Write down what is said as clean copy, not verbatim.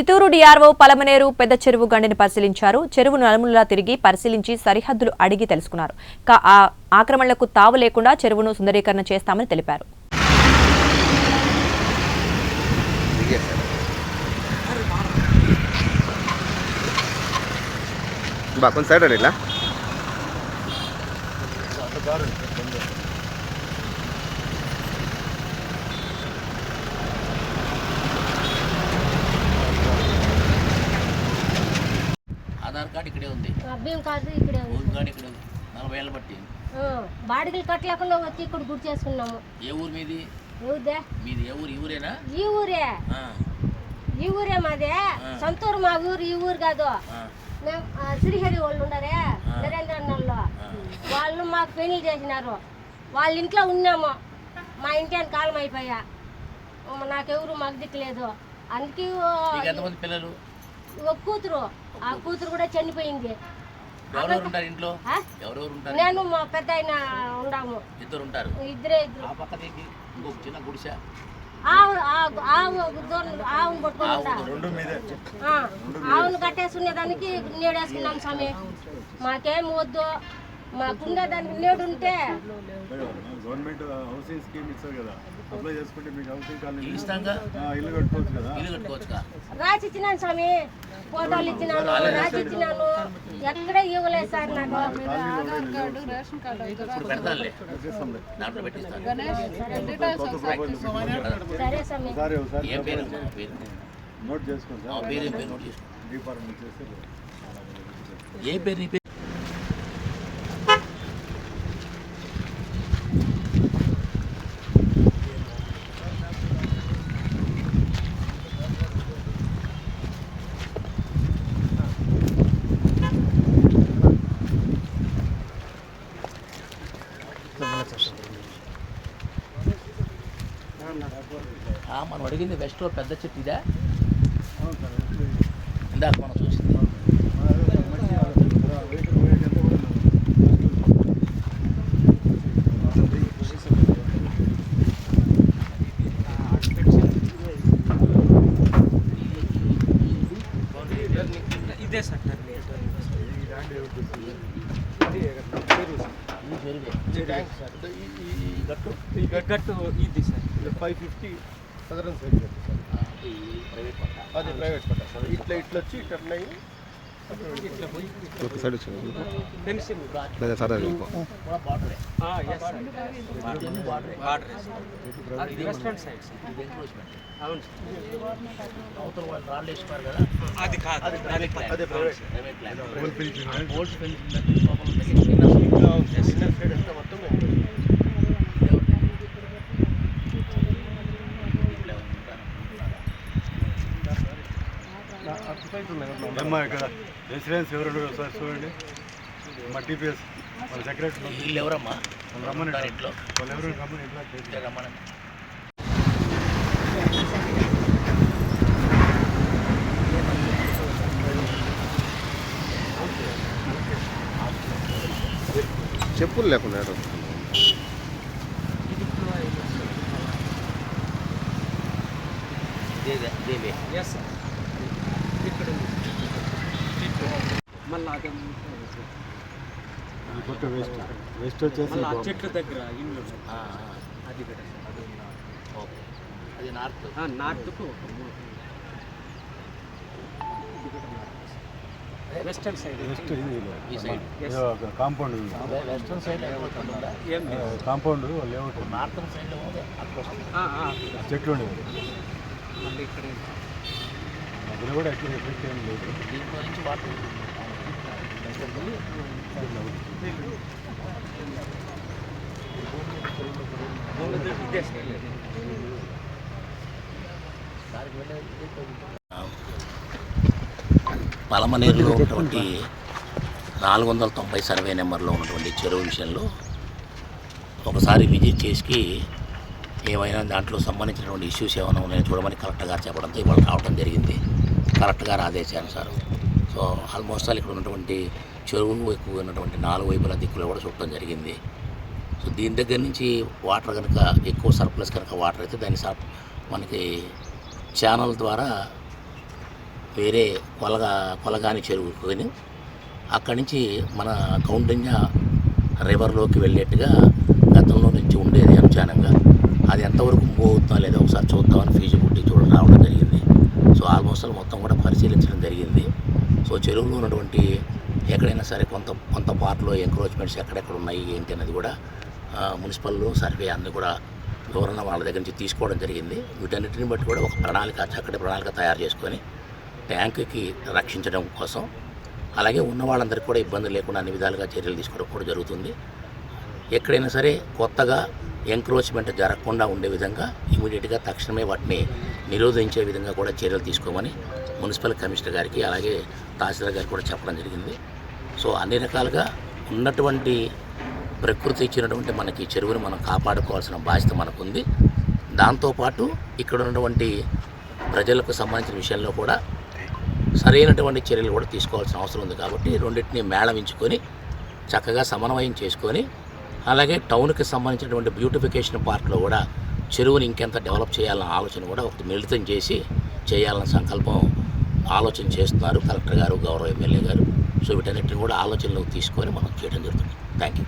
Chittoor DRO Palamaner పెద్ద చెరువు గండిని పరిశీలించారు. చెరువు నలుమూలలా తిరిగి పరిశీలించి సరిహద్దులు అడిగి తెలుసుకున్నారు. ఆక్రమణలకు తావు లేకుండా చెరువును సుందరీకరణ చేస్తామని తెలిపారు. ఆధార్ కార్డు ఇక్కడే ఉంది, బియ్యం కార్డు ఇక్కడే ఉంది, భూమి కార్డు ఇక్కడే ఉంది. 40 ఏళ్ళు బట్టి బాడిగలు కట్టలేకుండా వచ్చి ఇక్కడ గుర్తు చేసుకున్నాము. ఏ ఊరు మీది? ఎవరిదే మీది ఏ ఊరు? ఈ ఊరేనా? ఈ ఊరే, ఈ ఊరే మాదే. సొంతూరు మా ఊరు, ఈ ఊరు కాదు. మేము శ్రీహరి వాళ్ళు ఉన్నారే నరేంద్ర అన్నల్లో, వాళ్ళు మాకు పెళ్లి చేసినారు. వాళ్ళ ఇంట్లో ఉన్నాము. మా ఇంటి కాలం అయిపోయా, నాకెవరు మాకు దిక్కులేదు. అందుకే పిల్లలు ఒక కూతురు, ఆ కూతురు కూడా చనిపోయింది. ఇంట్లో నేను మా పెద్ద ఆయన ఉన్నాము, ఇద్దరే ఇద్దరు. చిన్న గుడిసె ఆవును పట్టుకుంటా, ఆవును కట్టేసుకునేదానికి నేడేసుకున్నాం స్వామి. మాకేం వద్దు, మాకుండేదానికి నేడు ఉంటే గవర్నమెంట్ హౌసింగ్ స్కీమ్ ఇస్తారు కదా, అప్లై చేసుకుంటే మీకు హౌసింగ్ కాలనీ ఇల్లు కట్టుకోవచ్చు కదా. రాసి ఇచ్చినాను స్వామి, ఫోటోలు ఇచ్చినాను, రాసి ఇచ్చినాను. ఎక్కడ ఇవ్వలేదు సార్ నాకు. సరే స్వామి, నోట్ చేసుకోండి ఏ పేరు? మనం అడిగింది వెస్ట్ లో పెద్ద చెట్టు ఇదా? ఇందాక మనం చూసింది ఇదే సార్. గట్టు ఇది సార్ 550 సదరన్ సైడ్ అది ప్రైవేట్ పట్ట. ఇట్లా వచ్చి టర్న్ అయ్యి సైడ్ రెస్టారెంట్ సైడ్. అవును అవతల వాళ్ళు రాళ్ళు వేసుకున్నారు కదా, అది కాదు, అదే ప్రైవేట్. మొత్తం అమ్మా ఇక్కడ రెసిడెన్స్ ఎవరు సార్ చూడండి. మా టీపీఎస్ వాళ్ళ సెక్రటరీ వీళ్ళు ఎవరమ్మా? రమ్మని ఇంట్లో వాళ్ళు ఎవరు రమ్మని ఇంట్లో రమ్మని. చెప్పులు లేకుండా కొత్త వేస్ట్ వచ్చేసి చెట్ల దగ్గర ఇల్లు అది అది నార్త్కు వెస్టర్న్ సైడ్. ఈ side compound, western side compound layout. Northern side చెట్లు ఉండేవి. మళ్ళీ ఇక్కడ మధ్యలో కూడా ఎట్లా ఎఫెక్ట్ ఏం లేదు. దీంట్లో నుంచి వాటర్ పలమనేరులో ఉన్నటువంటి 490 సర్వే నెంబర్లో ఉన్నటువంటి చెరువు విషయంలో ఒకసారి విజిట్ చేసి ఏమైనా దాంట్లో సంబంధించినటువంటి ఇష్యూస్ ఏమైనా ఉన్నాయో చూడమని కలెక్టర్ గారు చెప్పడంతో ఇవాళ రావడం జరిగింది. కలెక్టర్ గారు ఆదేశానుసారం. సో ఆల్మోస్ట్ ఆల్ ఇక్కడ ఉన్నటువంటి చెరువు ఎక్కువ ఉన్నటువంటి 4 వైపుల దిక్కులు కూడా చూడటం జరిగింది. సో దీని దగ్గర నుంచి వాటర్ కనుక ఎక్కువ సర్ప్లస్ కనుక వాటర్ అయితే దాన్ని మనకి ఛానల్ ద్వారా వేరే కొలగాని చెరువుకొని అక్కడి నుంచి మన కౌండిన్య రివర్లోకి వెళ్ళేట్టుగా గతంలో నుంచి ఉండేది అనుచానంగా. అది ఎంతవరకు మూవ్ అవుతుందో లేదో ఒకసారి చూద్దామని ఫీజిబిలిటీ రావడం జరిగింది. సో ఆల్మోస్ట్ మొత్తం కూడా పరిశీలించడం జరిగింది. సో చెరువులో ఉన్నటువంటి ఎక్కడైనా సరే కొంత పార్ట్లో ఎంక్రోచ్మెంట్స్ ఎక్కడెక్కడ ఉన్నాయి ఏంటి అనేది కూడా మున్సిపల్ సర్వే అన్నీ కూడా వివరణ వాళ్ళ దగ్గర నుంచి తీసుకోవడం జరిగింది. వీటన్నిటిని బట్టి కూడా ఒక చక్కటి ప్రణాళిక తయారు చేసుకొని ట్యాంకుకి రక్షించడం కోసం, అలాగే ఉన్న వాళ్ళందరికీ కూడా ఇబ్బంది లేకుండా అన్ని విధాలుగా చర్యలు తీసుకోవడం కూడా జరుగుతుంది. ఎక్కడైనా సరే కొత్తగా ఎంక్రోచ్మెంట్ జరగకుండా ఉండే విధంగా ఇమీడియట్గా తక్షణమే వాటిని నిరోధించే విధంగా కూడా చర్యలు తీసుకోమని మున్సిపల్ కమిషనర్ గారికి అలాగే తహసీల్దార్ గారికి కూడా చెప్పడం జరిగింది. సో అన్ని రకాలుగా ఉన్నటువంటి ప్రకృతి ఇచ్చినటువంటి మనకి చెరువుని మనం కాపాడుకోవాల్సిన బాధ్యత మనకుంది. దాంతోపాటు ఇక్కడ ఉన్నటువంటి ప్రజలకు సంబంధించిన విషయంలో కూడా సరైనటువంటి చర్యలు కూడా తీసుకోవాల్సిన అవసరం ఉంది. కాబట్టి రెండింటిని మేళవించుకొని చక్కగా సమన్వయం చేసుకొని, అలాగే టౌన్కి సంబంధించినటువంటి బ్యూటిఫికేషన్ పార్క్లో కూడా చెరువుని ఇంకెంత డెవలప్ చేయాలన్న ఆలోచన కూడా ఒకటి మిళితం చేసి చేయాలన్న సంకల్పం ఆలోచన చేస్తున్నారు కలెక్టర్ గారు, గౌరవ ఎమ్మెల్యే గారు. సో వీటన్నిటిని కూడా ఆలోచనలోకి తీసుకొని మనం చేయడం జరుగుతుంది. Thank you.